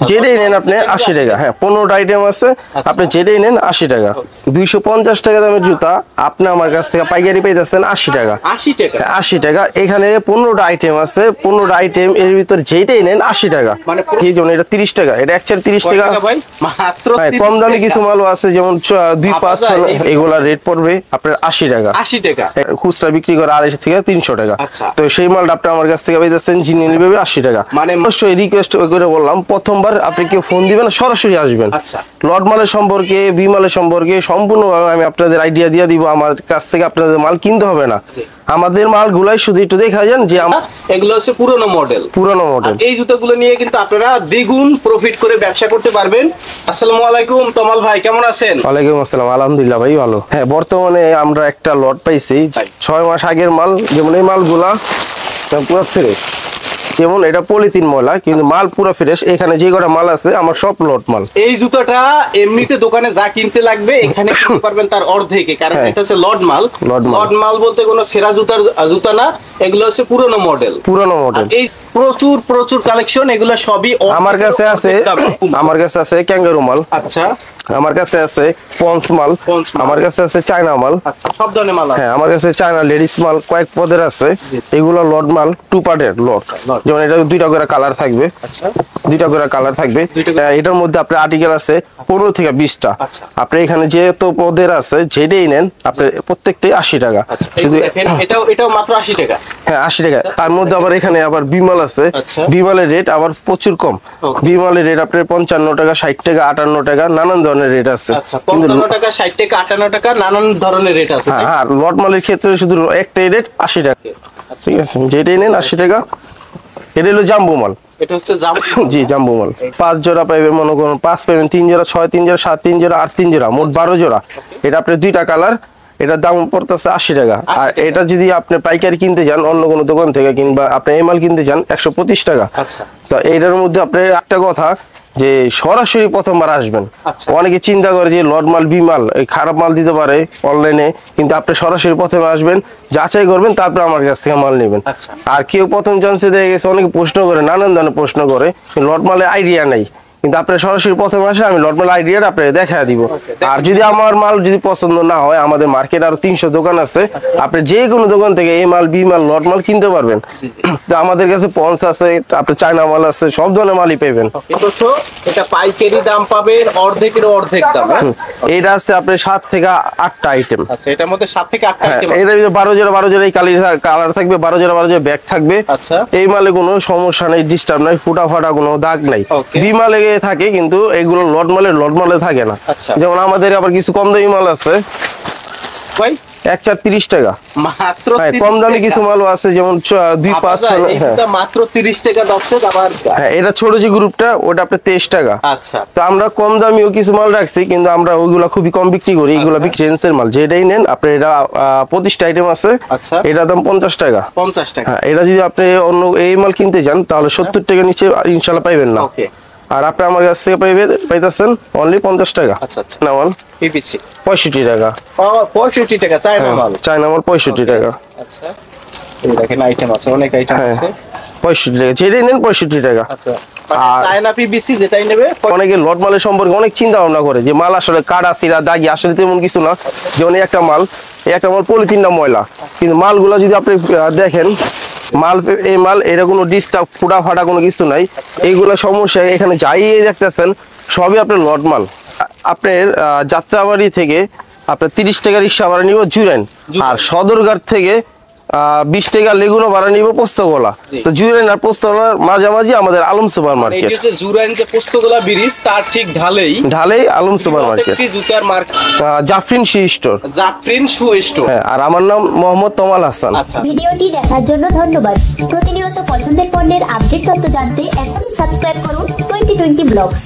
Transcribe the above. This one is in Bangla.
যেটাই নেন আপনি 80 টাকা। হ্যাঁ 15টা আইটেম আছে, আপনি যেটাই নেন 80 টাকা। 250 টাকা দামের জুতা আপনি আমার কাছ থেকে পাইকারি পাইতেছেন 80 টাকা। 80 টাকা। এখানে 15টা আইটেম আছে, 15টা আইটেম এর ভিতর যেটাই নেন 80 টাকা। এই জন্য এটা 30 টাকা, এটা একচার 30 টাকা মাত্র। কম দামি কিছু মালও আছে যেমন 2-5 এগুলা রেট পড়বে আপনার 80 টাকা। 80 টাকা খুচরা বিক্রি করে 250 থেকে 300 টাকা। তো সেই মালটা আপনি আমার কাছ থেকে পাইতেছেন যিনি নেবে 80 টাকা। মানে অবশ্যই রিকোয়েস্ট করে বললাম, প্রথমবার আপনি কেউ ফোন দিবেন, সরাসরি আসবেন। লট মালের সম্পর্কে, বি মালের সম্পর্কে সম্পূর্ণভাবে আমি আপনাদের আইডিয়া দিয়ে দিব। আমার কাছ থেকে আপনাদের মাল কিনতে হবে না, আমাদের মালগুলাই শুধু একটু দেখা যান যে এগুলো হচ্ছে পুরনো মডেল। এই জুতোগুলো নিয়ে কিন্তু আপনারা দ্বিগুণ প্রফিট করে ব্যবসা করতে পারবেন। আসসালামু আলাইকুম তমাল ভাই, কেমন আছেন? ওয়ালাইকুম আসসালাম, আলহামদুলিল্লাহ ভাই ভালো। হ্যাঁ বর্তমানে আমরা একটা লট পাইছি 6 মাস আগের মাল, যেমন এই মালগুলা পুরো ফ্রেশ, যেমন এটা পলিথিন ময়লা কিন্তু মাল পুরো ফ্রেশ। এখানে যে কটা মাল আছে আমার সব লট মাল। এই জুতোটা এমনিতে দোকানে যা কিনতে লাগবে এখানে কিনতে পারবেন তার অর্ধেকে, কারণ এটা হচ্ছে লট মাল। লট মাল বলতে কোনো সেরা জুতা না, এগুলো হচ্ছে পুরনো মডেল। এই প্রচুর প্রচুর কালেকশন, এগুলো সবই আমার কাছে আছে। আমার কাছে আছে ক্যাঙ্গারু মাল, আচ্ছা আমার কাছে আছে পন্স মাল, আমার কাছে আছে চায়না মাল, আচ্ছা সব ধরনের মাল আছে। হ্যাঁ আমার কাছে চায়না লেডিস মাল কয়েক পদের আছে। এগুলো লট মাল, 2 পার্টের লট। যেমন এটা 2টা করে কালার থাকবে, আচ্ছা 2টা করে কালার থাকবে। এটার মধ্যে আপনার আর্টিকেল আছে 15 থেকে 20টা। আপনি এখানে যেহেতু পদের আছে যেটাই নেন আপনার প্রত্যেকটাই 80 টাকা। শুধু এটাও মাত্র 80 টাকা। হ্যাঁ 80 টাকা। তার মধ্যে আবার এখানে আবার বিমল আছে, বিমলের রেট আবার প্রচুর কম। বিমলের রেট আপনার 55 টাকা, 60 টাকা, 58 টাকা, নানান ধরনের রেট আছে। 55 টাকা, 60 টাকা, 58 টাকা, নানান ধরনের রেট আছে। হ্যাঁ লট মালের ক্ষেত্রে শুধু একটাই রেট 80 টাকা, ঠিক আছে? যেটাই নেন 80 টাকা। এটা হলো জাম্বো মাল, এটা হচ্ছে জাম্বো। জি জাম্বো মাল। 5 জোড়া পাইবেন, মনে করুন 5 পাবেন, 3 জোড়া, 6 3 জোড়া, 7 3 জোড়া, 8 3 জোড়া, মোট 12 জোড়া। এটা আপনার 2টা কালার, এটার দাম পড়তেছে 80 টাকা। আর এটা যদি আপনি পাইকারি কিনতে যান অন্য কোনো দোকান থেকে, কিংবা আপনি এই মাল কিনতে যান 125 টাকা। তো এইটার মধ্যে আপনার একটা কথা যে সরাসরি প্রথমবার আসবেন। অনেকে চিন্তা করে যে লট মাল, বি মাল খারাপ মাল দিতে পারে অনলাইনে, কিন্তু আপনি সরাসরি প্রথমে আসবেন, যাচাই করবেন, তারপর আমার কাছ থেকে মাল নেবেন। আর কেউ প্রথম চান্সে দিয়ে গেছে, অনেকে প্রশ্ন করে, নানান ধরনের প্রশ্ন করে, লট মালের আইডিয়া নেই। কিন্তু আপনি সরাসরি প্রথমে আসে আমি লট মাল আইডিয়াটা আপনাকে দেখা দিব। আর যদি আমার মাল যদি পছন্দ না হয়, আমাদের মার্কেট আরো 300 দোকান আছে, আপনি যে কোনো দোকান থেকে এই মাল, বি মাল, লট মাল কিনতে পারবেন। তো আমাদের কাছে পন্স আছে, আপনার চায়না মাল আছে, সব ধরনের মালই পাবেন। এটা পাইকারি দাম পাবেন অর্ধেকের অর্ধেক দাম। এটা আছে আপনার 7 থেকে 8টা আইটেম। আচ্ছা এটার মধ্যে 7 থেকে 8টা আইটেম। এটা 12 জোড়া 12 জোড়া এই কালার থাকবে, 12 জোড়া 12 জোড়া ব্যাগ থাকবে। আচ্ছা এই মালে কোনো সমস্যা নাই, ডিস্টার্ব নাই, ফুটা ফাটা কোনো দাগ নাই। বি মালে থাকে কিন্তু এগুলো লট মালে থাকে না। যেমন আমাদের আবার কিছু কম দামি মাল আছে, ভাই 1-4-30 টাকা মাত্র। কম দামি কিছু মালও আছে, যেমন 2-5 মাত্র 30 টাকা দর্শক। আবার এটা ছোট যে গ্রুপটা ওটা আপনার 23 টাকা। আচ্ছা তো আমরা কম দামিও কিছু মাল রাখছি, কিন্তু আমরা ওইগুলা খুবই কম বিক্রি করি। এগুলা বিক্রি রেঞ্জের মাল, যেটাই নেন আপনার এটা 25টা আইটেম আছে। আচ্ছা এটার দাম 50 টাকা। 50 টাকা। এটা যদি আপনি অন্য এই মাল কিনতে যান তাহলে 70 টাকা নিচে ইনশাআল্লাহ পাইবেন না। আর আপনি আমার কাছ থেকে পাইতেছেন অনলি 50 টাকা। আচ্ছা আচ্ছা না মাল পিপিসি 65 টাকা। 65 টাকা চায়না মাল। চায়না মাল 65 টাকা। আচ্ছা এই দেখেন আইটেম আছে, অনেক আইটেম আছে। 65 টাকা, যেটাই নেন 65 টাকা। আচ্ছা আর চায়না পিপিসি যেটাই নেবে। অনেকে লট মালের সম্পর্কে অনেক চিন্তা ভাবনা করে যে মাল আসলে কাটা সিরা দাগি, আসলে তেমন কিছু না। যেমন এই একটা মাল পলিথিনটা ময়লা, কিন্তু মালগুলো যদি আপনি দেখেন এই মাল এটা কোনো ডিস্টার্ব, ফুটা ফাটা কোনো কিছু নাই। এইগুলো সমস্যা এখানে যাই দেখতেছেন সবই আপনার লট মাল। আপনার যাত্রাবাড়ি থেকে আপনার 30 টাকা রিক্সা ভাড়া নিব জুরাইন, আর সদরঘাট থেকে 20 টাকা লেগুনা ভাড়া নিব পোস্তগোলা। তো জুরাইন আর পোস্তগোলার মাঝামাঝি আমাদের আলম সুপার মার্কেট। এই যে জুরাইন যে পোস্তগোলা ব্রিজ তার ঠিক ঢালেই আলম সুপার মার্কেট, জুতার মার্কেট, জাফরিন শু স্টোর। হ্যাঁ আর আমার নাম মোহাম্মদ তমাল হাসান। ভিডিওটি দেখার জন্য ধন্যবাদ। প্রতিনিয়ত পছন্দের পণ্যের আপডেট তথ্য জানতে এখনই সাবস্ক্রাইব করুন 2020 ব্লগস।